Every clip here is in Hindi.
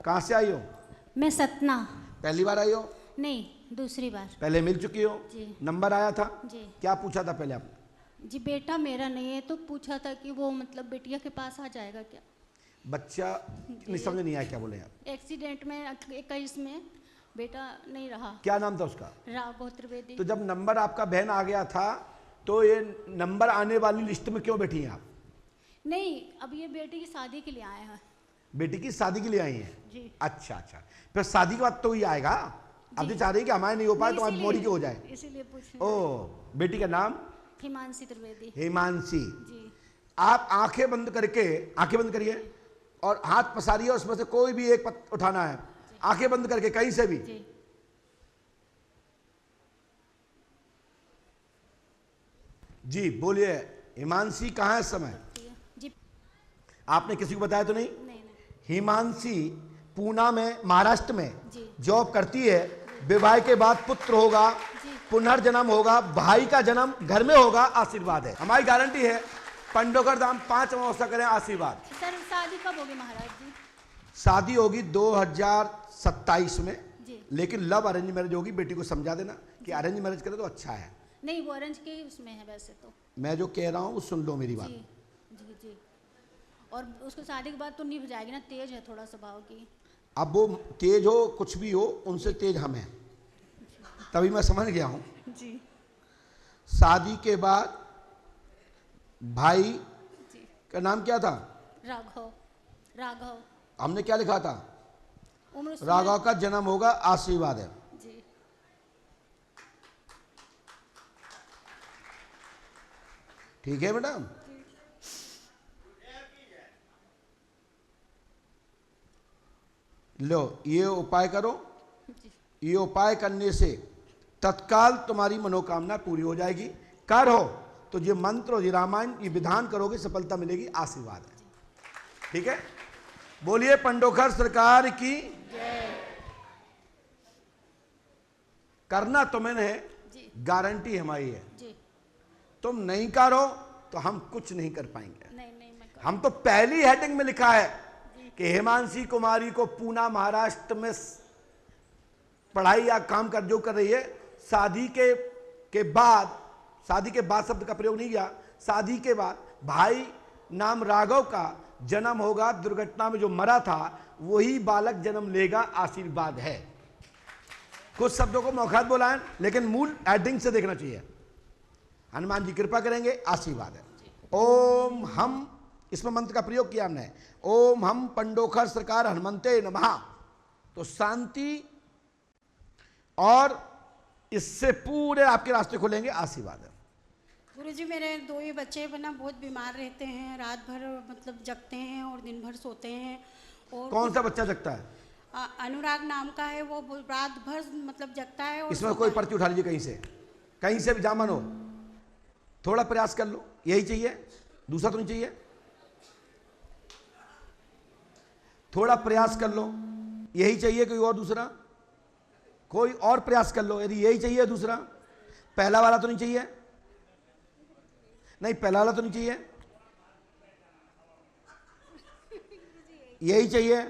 कहाँ से आई हो? मैं सतना। पहली बार आई हो? नहीं, दूसरी बार। पहले मिल चुकी हो? जी। नंबर आया था? जी। क्या पूछा था पहले आपने? जी, बेटा मेरा नहीं है तो पूछा था कि वो मतलब बेटिया के पास आ जाएगा क्या? बच्चा नहीं, समझ नहीं आया क्या बोले आप? एक्सीडेंट में 21 में बेटा नहीं रहा। क्या नाम था उसका? राघव त्रिवेदी। तो जब नंबर आपका बहन आ गया था तो ये नंबर आने वाली लिस्ट में क्यों बैठी हैं आप? नहीं, अब ये बेटी की शादी के लिए आए हैं। बेटी की शादी के लिए आई हैं? जी। अच्छा अच्छा, फिर शादी के बाद तो ये आएगा। अब तो चाह रही है कि हमारे नहीं हो पाए तो हमारी मोरी के हो जाए। इसीलिए पूछ। ओ, बेटी का नाम? हिमांशी त्रिवेदी। हिमांशी। जी। आप आंखें बंद करके, आंखें बंद करिए और हाथ पसारिए, उसमें से कोई भी एक पत्ता उठाना है, आंखें बंद करके कहीं से भी। जी। जी बोलिए, हिमांशी कहाँ है इस समय? जी। आपने किसी को बताया तो नहीं? नहीं। हिमांशी पूना में, महाराष्ट्र में जी। जॉब करती है। विवाह के बाद पुत्र होगा, जी। पुनर्जन्म होगा, भाई का जन्म घर में होगा, आशीर्वाद है, हमारी गारंटी है। पंडोकर धाम 5 अमावस्या करें, आशीर्वाद। सर शादी कब होगी महाराज जी? शादी होगी 2027 में। जी। लेकिन लव अरेंज मैरिज होगी। बेटी को समझा देना कि अरेंज मैरिज करे तो अच्छा है। नहीं, वो अरेंज के उसमें है वैसे तो। मैं जो कह रहा हूँ वो सुन लो मेरी बात। जी जी जी। और उसको शादी के बाद तो नहीं हो जाएगी ना, तेज है थोड़ा स्वभाव की। अब वो तेज हो कुछ भी हो, उनसे तेज हम हैं, तभी मैं समझ गया हूँ। जी। शादी के बाद भाई जी। का नाम क्या था? राघव। राघव। हमने क्या लिखा था? उम्र राघव का जन्म होगा, आशीर्वाद है। जी। ठीक है मैडम? लो, ये उपाय करो। ये उपाय करने से तत्काल तुम्हारी मनोकामना पूरी हो जाएगी। कर हो तो ये मंत्र और ये रामायण, ये विधान करोगे, सफलता मिलेगी, आशीर्वाद है। ठीक है? बोलिए पंडोखर सरकार की। करना तुम्हें है, गारंटी हमारी है। जी। तुम नहीं करो तो हम कुछ नहीं कर पाएंगे। नहीं नहीं, मैं हम तो पहली हेडिंग में लिखा है कि हिमांशी कुमारी को पूना महाराष्ट्र में पढ़ाई या काम कर जो कर रही है, शादी के बाद, शादी के बाद शब्द का प्रयोग नहीं किया, शादी के बाद भाई नाम राघव का जन्म होगा, दुर्घटना में जो मरा था वही बालक जन्म लेगा, आशीर्वाद है। कुछ शब्दों को मौखात बोला है लेकिन मूल हेडिंग से देखना चाहिए। हनुमान जी कृपा करेंगे, आशीर्वाद है। ओम हम, इसमें मंत्र का प्रयोग किया हमने, ओम हम पंडोखर सरकार हनुमंते नमः, तो शांति और इससे पूरे आपके रास्ते खुलेंगे, आशीर्वाद है। गुरुजी मेरे 2 ही बच्चे ना बहुत बीमार रहते हैं, रात भर मतलब जगते हैं और दिन भर सोते हैं। और कौन सा बच्चा जगता है? अनुराग नाम का है, वो रात भर मतलब जगता है। और इसमें कोई पर्ची उठा लीजिए कहीं से भी जामन हो, थोड़ा प्रयास कर लो। यही चाहिए, दूसरा तो नहीं चाहिए? थोड़ा प्रयास कर लो, यही चाहिए कोई और दूसरा? कोई और प्रयास कर लो, यदि यही चाहिए दूसरा। पहला वाला तो नहीं चाहिए? नहीं, पहला वाला तो नहीं चाहिए, यही चाहिए?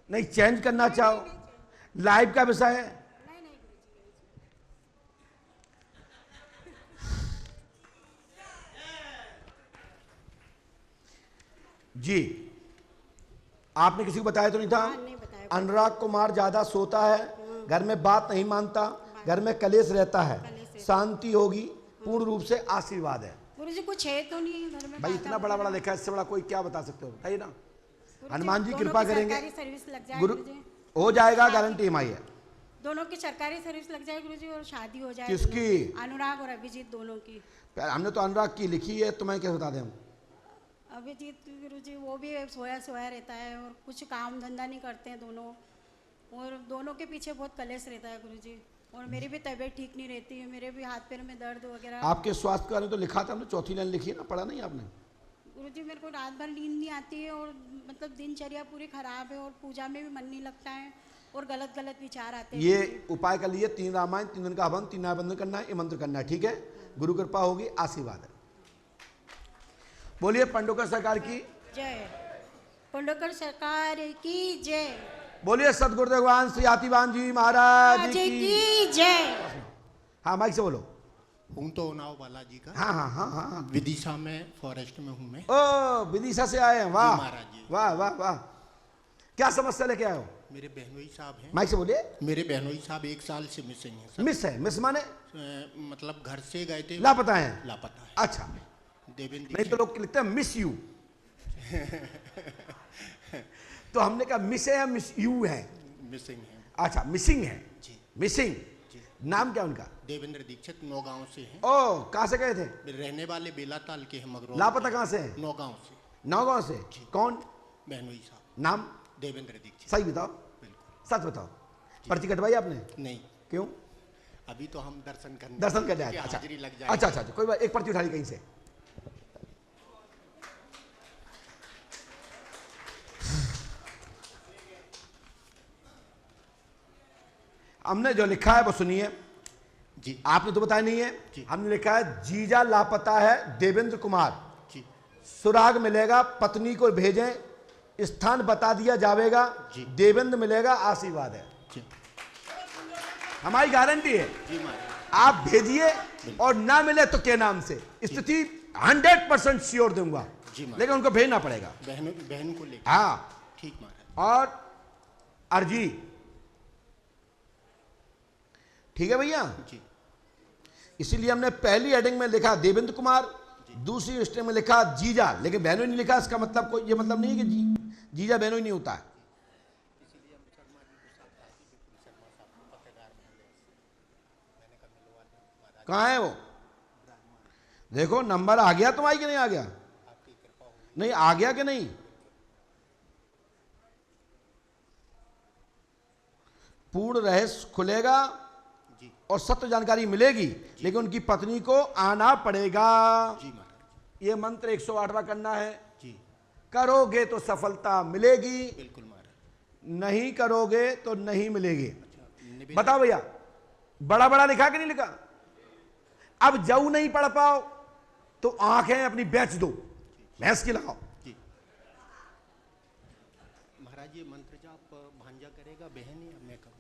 नहीं, चेंज करना चाहो? लाइव का विषय है। जी, आपने किसी को बताया तो नहीं था? नहीं बताया। अनुराग कुमार ज्यादा सोता है, घर में बात नहीं मानता, घर में कलेश रहता है, शांति होगी, पूर्ण रूप से आशीर्वाद है। गुरुजी कुछ है तो नहीं घर में? भाई इतना बड़ा बड़ा लिखा है, इससे बड़ा कोई क्या बता सकते हो, बताइए ना। गुरुजी, हनुमान जी दोनों कृपा की करेंगे, सरकारी सर्विस लग जाए गुरु गुरुजी। हो जाएगा, गारंटी हमारी है। दोनों की सरकारी सर्विस लग जाए गुरुजी और शादी हो जाए। किसकी? अनुराग और अभिजीत दोनों की। हमने तो अनुराग की लिखी है, तुम्हें क्या बता दें हम? अभिजीत गुरुजी वो भी सोया सोया रहता है और कुछ काम धंधा नहीं करते हैं दोनों, और दोनों के पीछे बहुत कलेश रहता है गुरुजी। और मेरी भी तबीयत ठीक नहीं रहती है, मेरे भी हाथ पैर में दर्द वगैरह। आपके स्वास्थ्य के बारे में तो लिखा था हमने, चौथी लाइन लिखी है ना, पढ़ा नहीं आपने? गुरुजी मेरे को रात भर नींद नहीं आती है और मतलब दिनचर्या पूरी खराब है और पूजा में भी मन नहीं लगता है और गलत गलत विचार आते हैं। ये उपाय कर लिए, 3 रामायण, 3 दिन का हवन, 3 बंधन करना है, ये मंत्र करना है। ठीक है? गुरु कृपा होगी, आशीर्वाद है। बोलिए पंडोकर सरकार की जय। पंडोकर सरकार की जय। बोलिए सतगुरुदेव भगवान श्री आतिबान जी महाराज जी की। की जय। हाँ माइक से बोलो। हूँ तो उन्नाव बालाजी का। हाँ हाँ हाँ हाँ हाँ। विदिशा में फॉरेस्ट में हूँ मैं। ओ विदिशा से आए हैं, वाह महाराज जी। वाह वाह वाह। क्या समस्या लेके आए हो? मेरे बहनोई साहब हैं। माइक से बोलिए। मेरे बहनोई साहब 1 साल से मिसिंग हैं सर। मिस है, मिस माने मतलब घर से गए थे, लापता हैं। लापता है। अच्छा, देवेंद्र नहीं तो लोग लिखते हैं मिस यू। तो हमने कहा मिस है या मिस यू है? मिसिंग है अच्छा मिसिंग है जी। मिसिंग। जी। नाम क्या उनका? देवेंद्र दीक्षित नौगांव से हैं। ओ कहाँ से गए थे? रहने वाले बेलाताल के हैं मगरौर। लापता कहाँ से हैं? नौगांव से। नौगांव से। कौन? बहनोई साहब। नाम देवेंद्र दीक्षित। सही बताओ, बिल्कुल। सच बताओ। पर्ची कटवाई आपने? नहीं, क्यों? अभी तो हम दर्शन करने आए। अच्छा हाजिरी लग जाए। अच्छा अच्छा, कोई बात, एक पर्ची उठा ली कहीं से। हमने जो लिखा है वो सुनिए जी। आपने तो बताया नहीं है जी। हमने लिखा है जीजा लापता है देवेंद्र कुमार, जी। सुराग मिलेगा पत्नी को भेजें, स्थान बता दिया जाएगा, जी। देवेंद्र मिलेगा आशीर्वाद है। जी। हमारी गारंटी है। जी महाराज। आप भेजिए और ना मिले तो के नाम से स्थिति 100% श्योर दूंगा, जी महाराज। लेकिन उनको भेजना पड़ेगा। बहन को लेकर। हाँ ठीक महाराज। और अर्जी ठीक है भैया। जी। इसीलिए हमने पहली हेडिंग में लिखा देवेंद्र कुमार, दूसरी स्टेम में लिखा जीजा, लेकिन बहनोई नहीं लिखा। इसका मतलब कोई ये मतलब नहीं है कि जीजा बहनोई नहीं होता है। कहाँ है वो? देखो नंबर आ गया तुम्हारी कि नहीं आ गया? नहीं आ गया कि नहीं? पूर्ण रहस्य खुलेगा जी। और सत्य जानकारी मिलेगी, लेकिन उनकी पत्नी को आना पड़ेगा। जी महाराज। ये मंत्र 108वां करना है। जी। करोगे तो सफलता मिलेगी, बिल्कुल महाराज। नहीं करोगे तो नहीं मिलेगी। निवेदन- बताओ भैया, बड़ा बड़ा लिखा कि नहीं लिखा? अब जाऊ नहीं पढ़ पाओ तो आंखें अपनी बेच दो, भैंस की लगाओ। जी महाराज, ये मंत्र जाप भांजा करेगा बहन या मैं करूँ?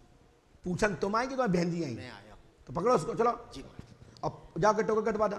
पूछन तुम आएंगे, तुम्हारी बहन जी आएंगे, मैं आया हूँ। तो पकड़ो उसको, चलो जी महाराज। अब जाकर टोकन कटवा दो।